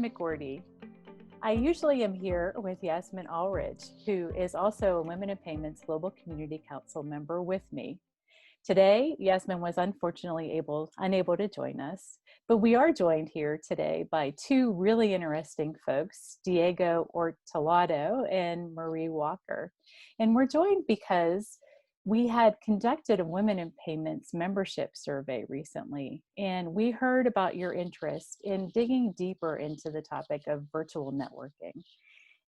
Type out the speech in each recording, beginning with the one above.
McGortey. I usually am here with Yasmin Allridge, who is also a Women in Payments Global Community Council member with me. Today, Yasmin was unfortunately unable to join us, but we are joined here today by two really interesting folks, Diego Ortelladom and Marie Walker. And we're joined because we had conducted a Women in Payments membership survey recently, and we heard about your interest in digging deeper into the topic of virtual networking.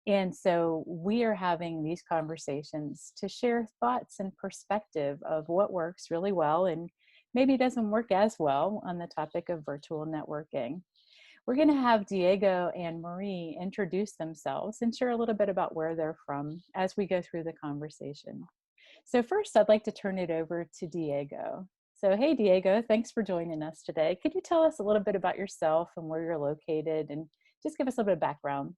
And so we are having these conversations to share thoughts and perspective of what works really well and maybe doesn't work as well on the topic of virtual networking. We're going to have Diego and Marie introduce themselves and share a little bit about where they're from as we go through the conversation. So first, I'd like to turn it over to Diego. So hey, Diego, thanks for joining us today. Could you tell us a little bit about yourself and where you're located and just give us a little bit of background?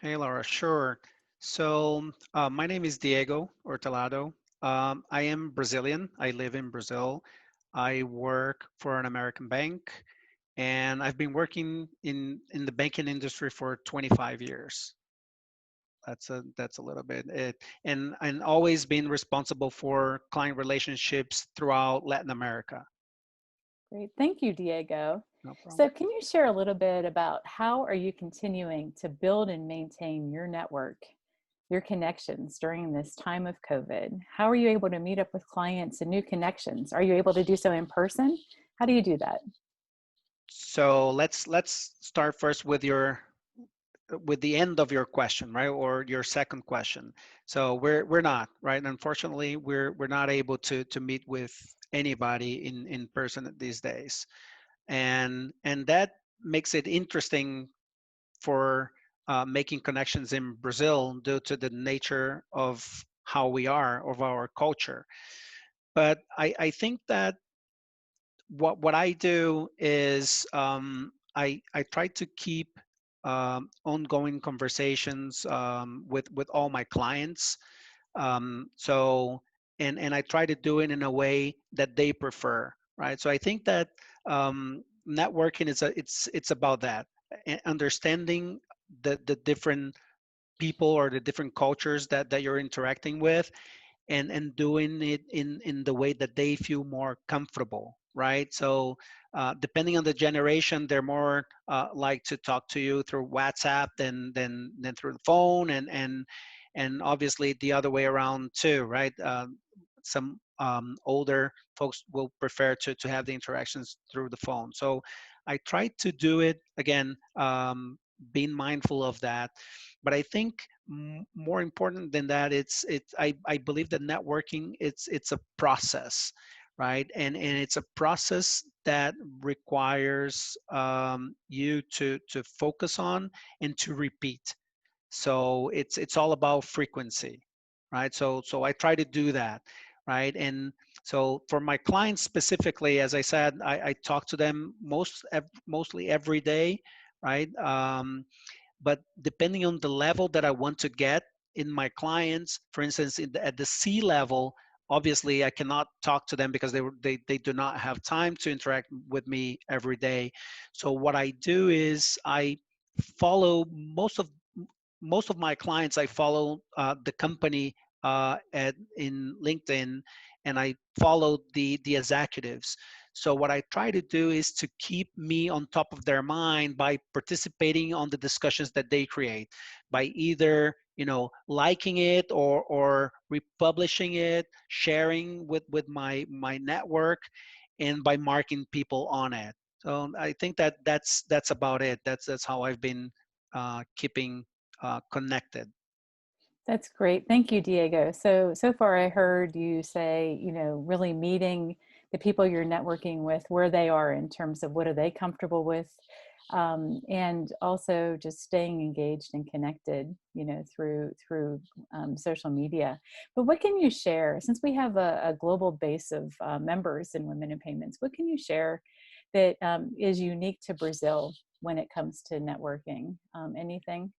Hey, Laura, sure. So, my name is Diego Ortelladom. I am Brazilian. I live in Brazil. I work for an American bank, and I've been working in the banking industry for 25 years. That's a little bit it, and always been responsible for client relationships throughout Latin America. Great, thank you, Diego. No So problem. can you share a little bit about how are you continuing to build and maintain your network, your connections during this time of COVID? How are you able to meet up with clients and new connections? Are you able to do so in person? How do you do that? So let's start first with the end of your question, right, or your second question. So we're not, right. Unfortunately, we're not able to meet with anybody in person these days, and that makes it interesting for making connections in Brazil due to the nature of how we are, of our culture. But I think that what I do is I try to keep ongoing conversations with all my clients. So and I try to do it in a way that they prefer, right? So I think that networking is it's about that, understanding the different people or the different cultures that you're interacting with, and doing it in the way that they feel more comfortable, right? So depending on the generation, they're more like to talk to you through WhatsApp than through the phone, and obviously the other way around too, right? Some older folks will prefer to have the interactions through the phone. So I try to do it again, being mindful of that. But I think more important than that, I believe that networking, it's a process, right? And it's a process that requires you to focus on and to repeat. So it's all about frequency, right? So I try to do that, right? And so for my clients specifically, as I said, I talk to them mostly every day, right? But depending on the level that I want to get in my clients, for instance, at the C level, obviously I cannot talk to them because they do not have time to interact with me every day. So what I do is I follow most of my clients. I follow the company in LinkedIn, and I follow the executives. So what I try to do is to keep me on top of their mind by participating on the discussions that they create, by either liking it or republishing it, sharing with my network, and by marking people on it. So I think that's about it. That's how I've been keeping connected. That's great. Thank you, Diego. So far I heard you say, really meeting the people you're networking with where they are in terms of what are they comfortable with, and also just staying engaged and connected, through social media. But what can you share, since we have a global base of members in Women in Payments, what can you share that is unique to Brazil when it comes to networking? Anything?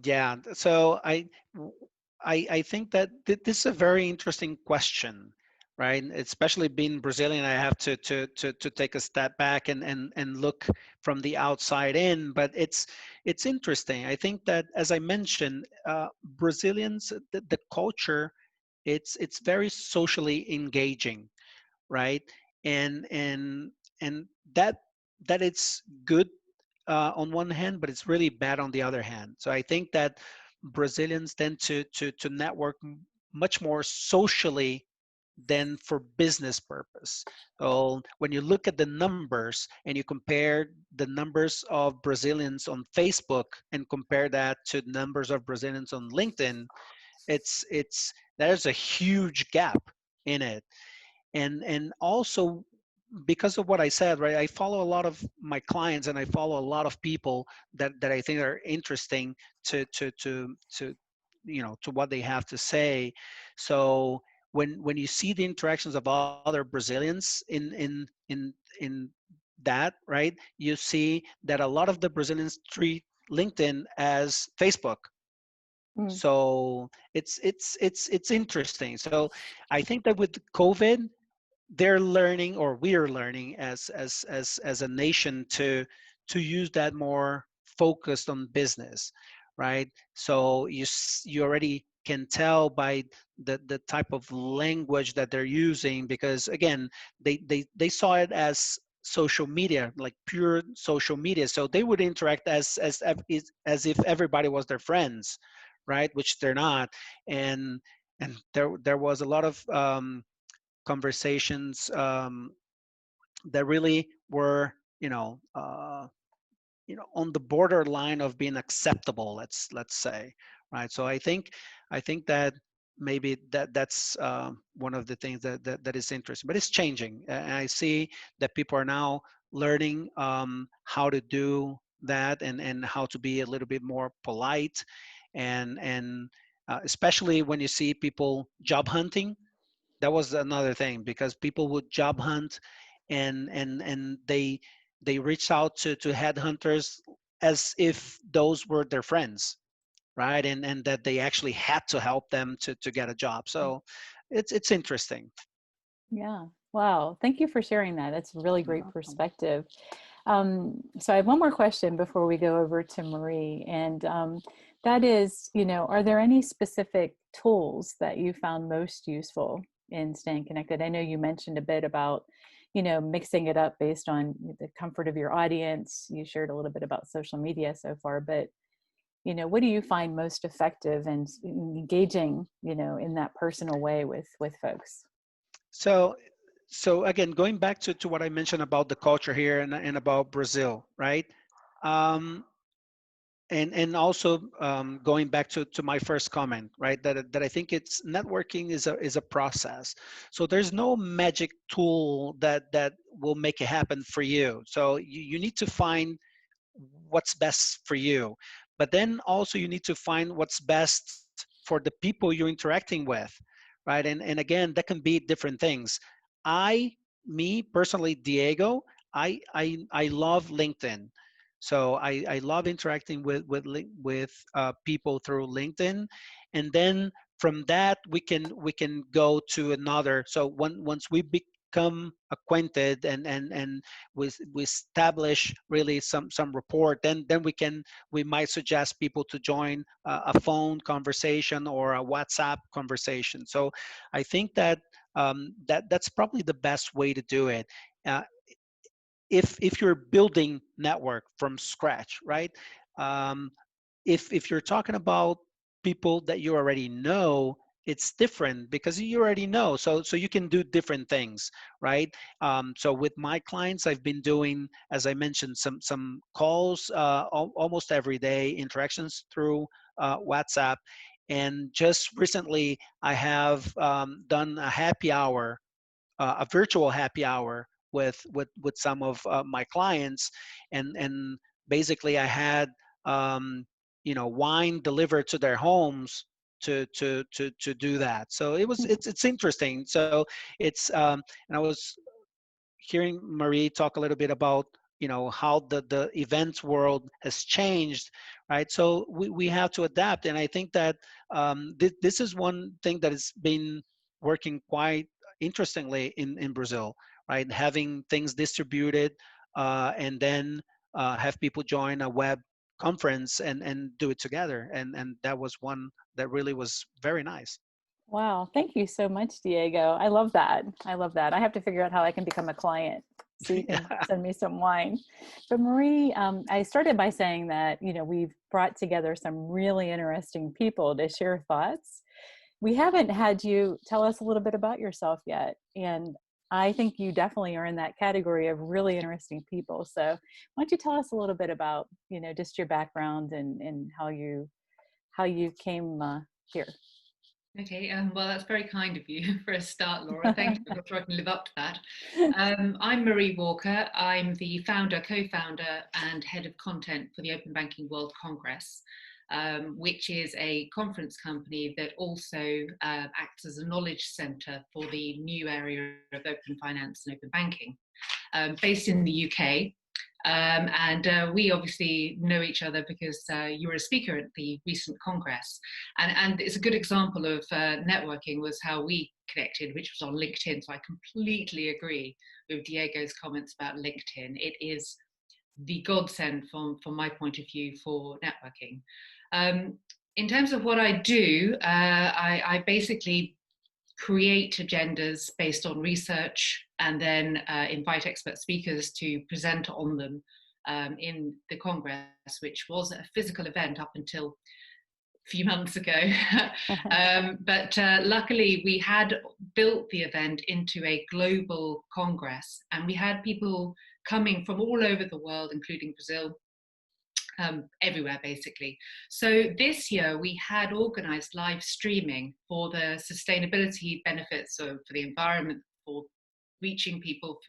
Yeah, so I think that this is a very interesting question, right? Especially being Brazilian, I have to take a step back and look from the outside in. But it's interesting. I think that, as I mentioned, Brazilians, the culture, it's very socially engaging, right? And that it's good on one hand, but it's really bad on the other hand. So I think that Brazilians tend to network much more socially than for business purpose. So when you look at the numbers and you compare the numbers of Brazilians on Facebook and compare that to numbers of Brazilians on LinkedIn, it's there's a huge gap in it. And also, because of what I said, right, I follow a lot of my clients and I follow a lot of people that I think are interesting to to what they have to say. So when you see the interactions of other Brazilians in that, right, you see that a lot of the Brazilians treat LinkedIn as Facebook. Mm, So it's interesting. So I think that with COVID, they're learning, or we're learning as a nation to use that more focused on business, right? So you already can tell by the type of language that they're using, because again, they saw it as social media, like pure social media, so they would interact as if everybody was their friends, right? Which they're not. And there was a lot of conversations that really were, on the borderline of being acceptable. Let's say, right? So I think that maybe that's one of the things that is interesting, but it's changing. And I see that people are now learning how to do that, and how to be a little bit more polite, and especially when you see people job hunting. That was another thing, because people would job hunt, and they reach out to headhunters as if those were their friends, right? And that they actually had to help them to get a job. So it's interesting. yeah. Wow. Thank you for sharing that. That's a really You're great welcome. perspective. So I have one more question before we go over to Marie, and that is, are there any specific tools that you found most useful in staying connected? I know you mentioned a bit about, mixing it up based on the comfort of your audience. You shared a little bit about social media so far, but what do you find most effective and engaging, in that personal way with folks? So so again, going back to what I mentioned about the culture here, and about Brazil, right? um, and also going back to my first comment, right, that I think it's networking is a process. So there's no magic tool that will make it happen for you. So you need to find what's best for you, but then also you need to find what's best for the people you're interacting with, right? And again, that can be different things. I Me personally, Diego, I love LinkedIn. So I love interacting with people through LinkedIn, and then from that we can go to another. So once we become acquainted, and we establish really some rapport, then we might suggest people to join a phone conversation or a WhatsApp conversation. So I think that that's probably the best way to do it. Uh, if you're building network from scratch, right? Um, if you're talking about people that you already know, it's different, because you already know, so you can do different things, right? So with my clients, I've been doing, as I mentioned, some calls almost every day, interactions through WhatsApp. And just recently I have done a happy hour, a virtual happy hour with some of my clients, and basically I had wine delivered to their homes to do that. So it's interesting. So it's and I was hearing Marie talk a little bit about how the events world has changed, right? So we have to adapt, and I think that this is one thing that has been working quite interestingly in Brazil, right? Having things distributed and then have people join a web conference and do it together. And that was one that really was very nice. Wow. Thank you so much, Diego. I love that. I love that. I have to figure out how I can become a client so you can Yeah. send me some wine. But Marie, I started by saying that, we've brought together some really interesting people to share thoughts. We haven't had you tell us a little bit about yourself yet. And I think you definitely are in that category of really interesting people. So why don't you tell us a little bit about, just your background and how you came here. Okay, well, that's very kind of you for a start, Laura. Thank you. I'm not sure I can live up to that. I'm Marie Walker. I'm the founder, co-founder, and head of content for the Open Banking World Congress, which is a conference company that also acts as a knowledge centre for the new area of open finance and open banking, based in the UK. And we obviously know each other because you were a speaker at the recent Congress. And it's a good example of networking was how we connected, which was on LinkedIn. So I completely agree with Diego's comments about LinkedIn. It is the godsend from my point of view for networking. In terms of what I do, I basically create agendas based on research and then invite expert speakers to present on them in the Congress, which was a physical event up until a few months ago. But luckily we had built the event into a global Congress, and we had people coming from all over the world, including Brazil, everywhere basically. So this year we had organized live streaming for the sustainability benefits for the environment, for reaching people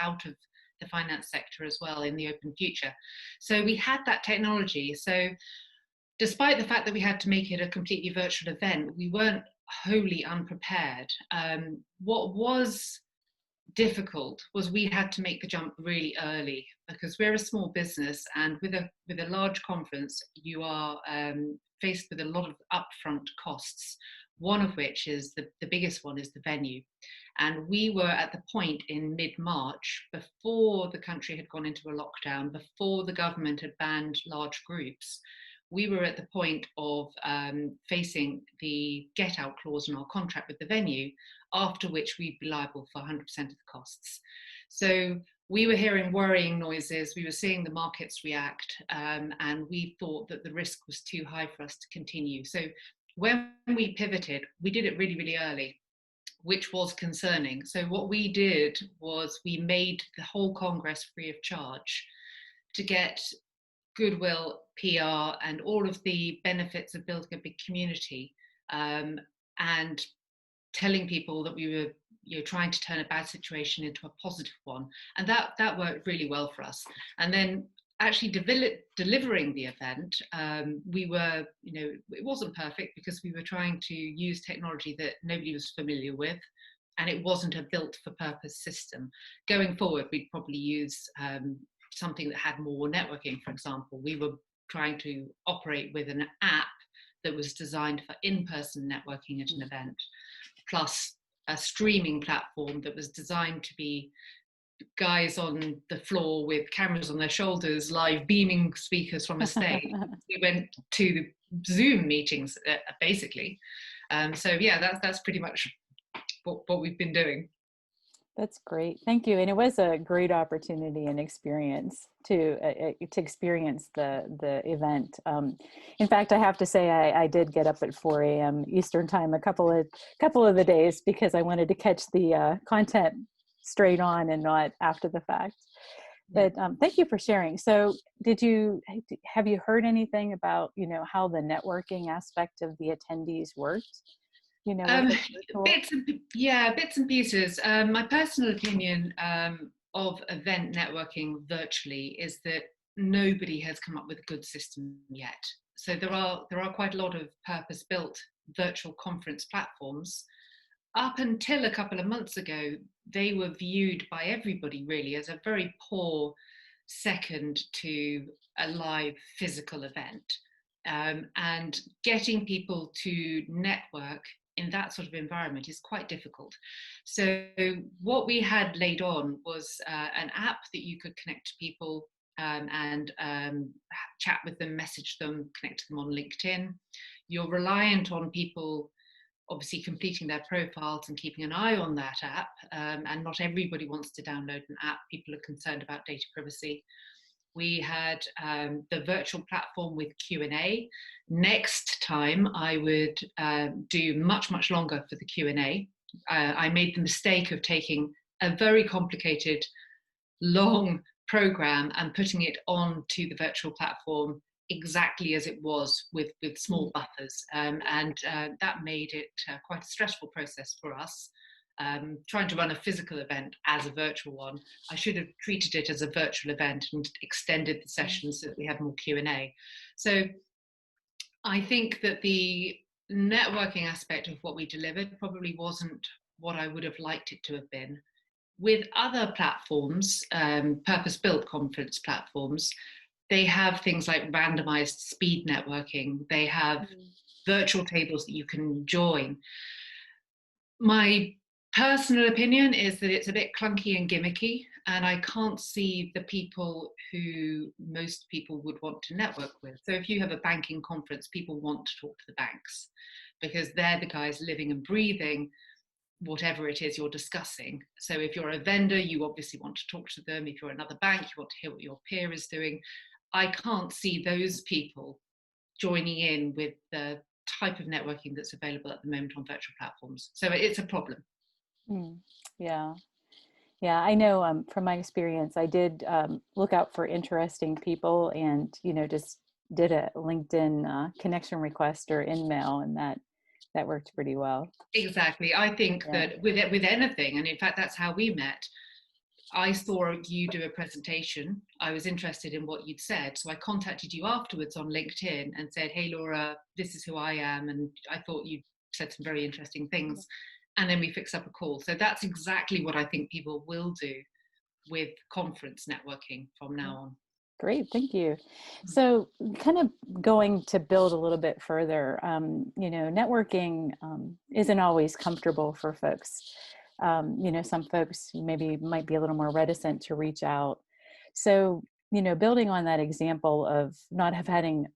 out of the finance sector as well in the open future. So we had that technology. So despite the fact that we had to make it a completely virtual event, we weren't wholly unprepared. What was difficult was we had to make the jump really early, because we're a small business, and with a large conference you are faced with a lot of upfront costs, one of which is the biggest one is the venue. And we were at the point in mid-March, before the country had gone into a lockdown, before the government had banned large groups. We were at the point of facing the get out clause in our contract with the venue, after which we'd be liable for 100% of the costs. So we were hearing worrying noises, we were seeing the markets react, and we thought that the risk was too high for us to continue. So when we pivoted, we did it really, really early, which was concerning. So what we did was we made the whole Congress free of charge to get goodwill, PR, and all of the benefits of building a big community, and telling people that we were trying to turn a bad situation into a positive one. And that worked really well for us. And then actually delivering the event, we were, it wasn't perfect because we were trying to use technology that nobody was familiar with, and it wasn't a built for purpose system. Going forward, we'd probably use something that had more networking, for example. We were trying to operate with an app that was designed for in-person networking at an event, plus a streaming platform that was designed to be guys on the floor with cameras on their shoulders, live beaming speakers from a stage. We went to the Zoom meetings, basically. So yeah, that's pretty much what we've been doing. That's great. Thank you. And it was a great opportunity and experience to experience the event. In fact, I have to say I did get up at 4 a.m. Eastern time a couple of the days because I wanted to catch the content straight on and not after the fact. But thank you for sharing. So have you heard anything about, how the networking aspect of the attendees worked? Bits and pieces. My personal opinion of event networking virtually is that nobody has come up with a good system yet. So there are quite a lot of purpose-built virtual conference platforms. Up until a couple of months ago, they were viewed by everybody really as a very poor second to a live physical event. And getting people to network in that sort of environment is quite difficult. So what we had laid on was an app that you could connect to people and chat with them, message them, connect to them on LinkedIn. You're reliant on people obviously completing their profiles and keeping an eye on that app, and not everybody wants to download an app. People are concerned about data privacy. We had the virtual platform with Q&A. Next time I would do much longer for the Q&A. I made the mistake of taking a very complicated, long program and putting it onto the virtual platform exactly as it was, with small buffers, and that made it quite a stressful process for us. Trying to run a physical event as a virtual one, I should have treated it as a virtual event and extended the sessions so that we had more Q&A. So I think that the networking aspect of what we delivered probably wasn't what I would have liked it to have been. With other platforms, purpose-built conference platforms, they have things like randomized speed networking. They have virtual tables that you can join. My personal opinion is that it's a bit clunky and gimmicky, and I can't see the people who most people would want to network with. So if you have a banking conference, people want to talk to the banks because they're the guys living and breathing whatever it is you're discussing. So if you're a vendor, you obviously want to talk to them. If you're another bank, you want to hear what your peer is doing. I can't see those people joining in with the type of networking that's available at the moment on virtual platforms. So it's a problem. Yeah. Yeah, I know from my experience, I did look out for interesting people and, just did a LinkedIn connection request or in-mail, and that worked pretty well. Exactly. I think that with anything, and in fact, that's how we met. I saw you do a presentation. I was interested in what you'd said. So I contacted you afterwards on LinkedIn and said, hey, Laura, this is who I am. And I thought you said some very interesting things. And then we fixed up a call. So that's exactly what I think people will do with conference networking from now on. Great, thank you. So kind of going to build a little bit further, networking isn't always comfortable for folks. Some folks maybe might be a little more reticent to reach out. So, building on that example of not having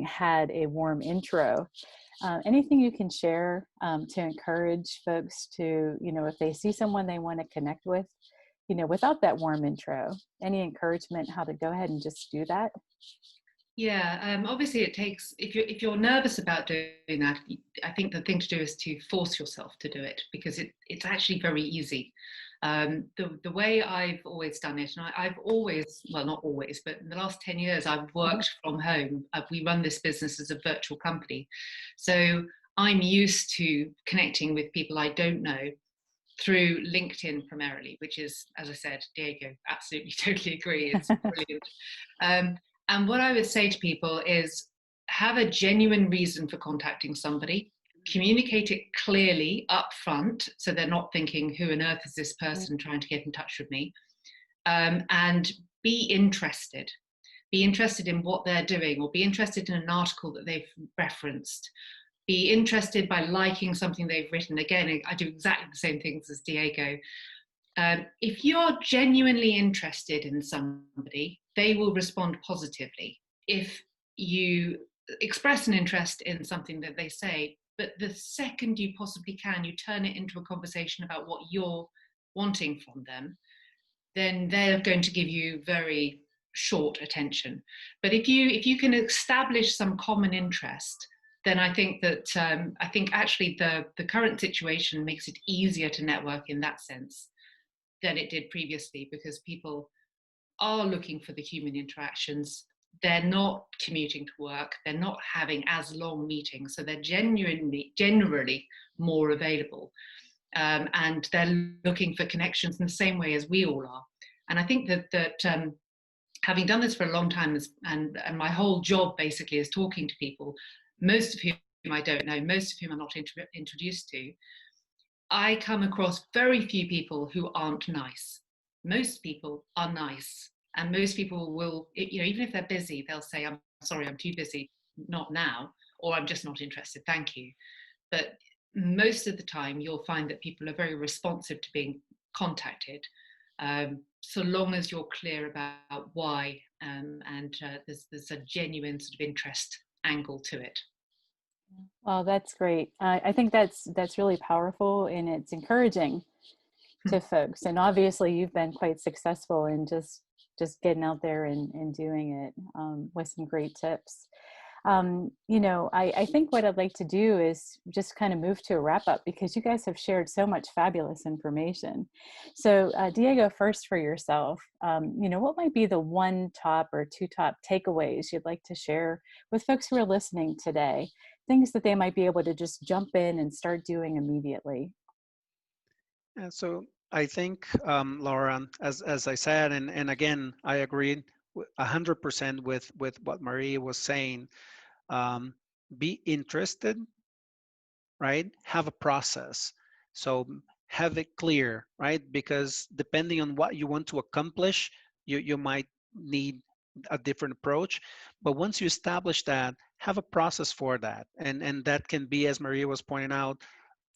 had a warm intro, anything you can share to encourage folks to, if they see someone they want to connect with, without that warm intro, any encouragement how to go ahead and just do that? Yeah, obviously it takes, if you're nervous about doing that, I think the thing to do is to force yourself to do it, because it's actually very easy. The way I've always done it, and I've always, well, not always, but in the last 10 years, I've worked from home. We run this business as a virtual company. So I'm used to connecting with people I don't know through LinkedIn primarily, which is, as I said, Diego, absolutely, totally agree. It's brilliant. And what I would say to people is have a genuine reason for contacting somebody, communicate it clearly up front so they're not thinking, who on earth is this person trying to get in touch with me? And be interested. Be interested in what they're doing, or be interested in an article that they've referenced. Be interested by liking something they've written. Again, I do exactly the same things as Diego. If you're genuinely interested in somebody, they will respond positively. If you express an interest in something that they say, but the second you possibly can, you turn it into a conversation about what you're wanting from them, then they're going to give you very short attention. But if you can establish some common interest, then I think that actually the current situation makes it easier to network in that sense than it did previously, because people are looking for the human interactions. They're not commuting to work. They're not having as long meetings. So they're generally more available. And they're looking for connections in the same way as we all are. And I think that having done this for a long time, and my whole job basically is talking to people, most of whom I don't know, most of whom I'm not introduced to, I come across very few people who aren't nice. Most people are nice, and most people will, even if they're busy, they'll say, I'm sorry, I'm too busy, not now, or I'm just not interested, thank you. But most of the time you'll find that people are very responsive to being contacted, so long as you're clear about why, and there's a genuine sort of interest angle to it. Well, that's great. I think that's really powerful, and it's encouraging to folks. And obviously, you've been quite successful in just getting out there and doing it with some great tips. I think what I'd like to do is just kind of move to a wrap up, because you guys have shared so much fabulous information. So Diego, first for yourself, what might be the one top or two top takeaways you'd like to share with folks who are listening today, things that they might be able to just jump in and start doing immediately? And so I think, Laura, as I said, and again, I agreed 100% with what Marie was saying. Be interested, right? Have a process. So have it clear, right? Because depending on what you want to accomplish, you might need a different approach. But once you establish that, have a process for that. And that can be, as Maria was pointing out,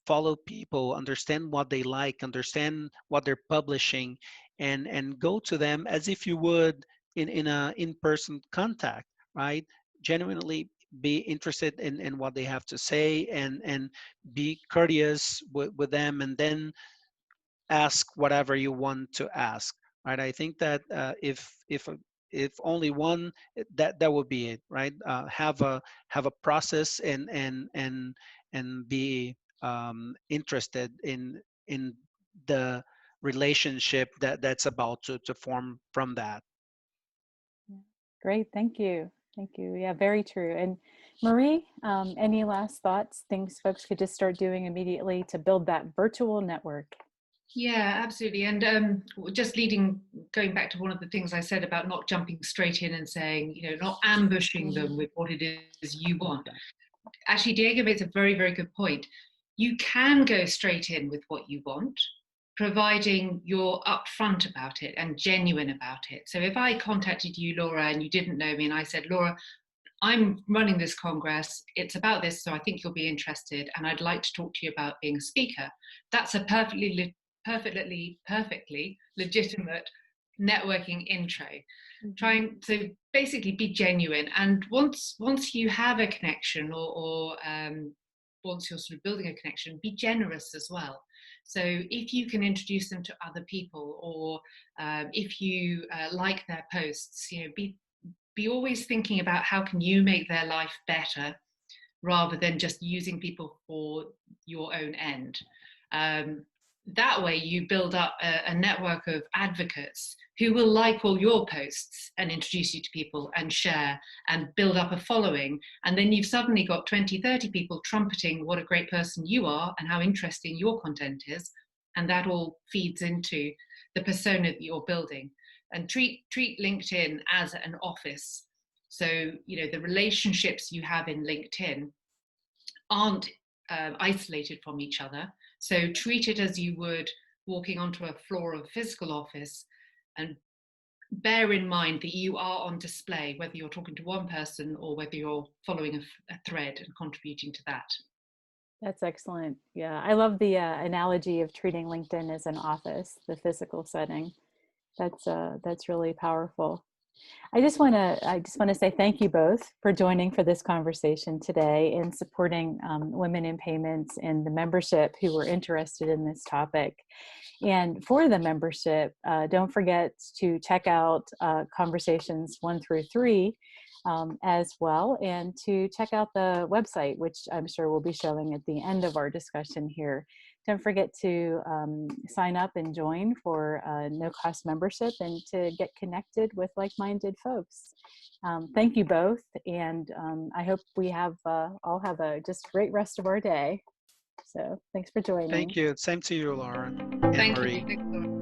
follow people, understand what they like, understand what they're publishing, and go to them as if you would in a in-person contact, right? Genuinely be interested in what they have to say, and be courteous with them, and then ask whatever you want to ask, right? I think that if only one, that would be it, right? Have a process, and be interested in the relationship that's about to form from that. Great, thank you. Thank you. Yeah, very true. And Marie, any last thoughts, things folks could just start doing immediately to build that virtual network? Yeah, absolutely. And just going back to one of the things I said about not jumping straight in and saying, not ambushing them with what it is you want. Actually, Diego makes a very, very good point. You can go straight in with what you want, providing you're upfront about it and genuine about it. So if I contacted you, Laura, and you didn't know me, and I said, Laura, I'm running this Congress, it's about this, so I think you'll be interested, and I'd like to talk to you about being a speaker. That's a perfectly legitimate networking intro. Trying to basically be genuine, and once you have a connection, or once you're sort of building a connection, be generous as well. So if you can introduce them to other people, or if you like their posts, be always thinking about how can you make their life better, rather than just using people for your own end. That way you build up a network of advocates who will like all your posts and introduce you to people and share and build up a following. And then you've suddenly got 20, 30 people trumpeting what a great person you are and how interesting your content is. And that all feeds into the persona that you're building. And treat LinkedIn as an office. So, the relationships you have in LinkedIn aren't isolated from each other. So treat it as you would walking onto a floor of a physical office, and bear in mind that you are on display, whether you're talking to one person or whether you're following a thread and contributing to that. That's excellent. Yeah, I love the analogy of treating LinkedIn as an office, the physical setting. That's really powerful. I just want to say thank you both for joining for this conversation today and supporting women in payments and the membership who were interested in this topic. And for the membership, don't forget to check out conversations 1 through 3 as well, and to check out the website, which I'm sure we'll be showing at the end of our discussion here. Don't forget to sign up and join for a no-cost membership, and to get connected with like-minded folks. Thank you both, and I hope we all have a just great rest of our day. So thanks for joining. Thank you. Same to you, Lauren and Thank Marie. you.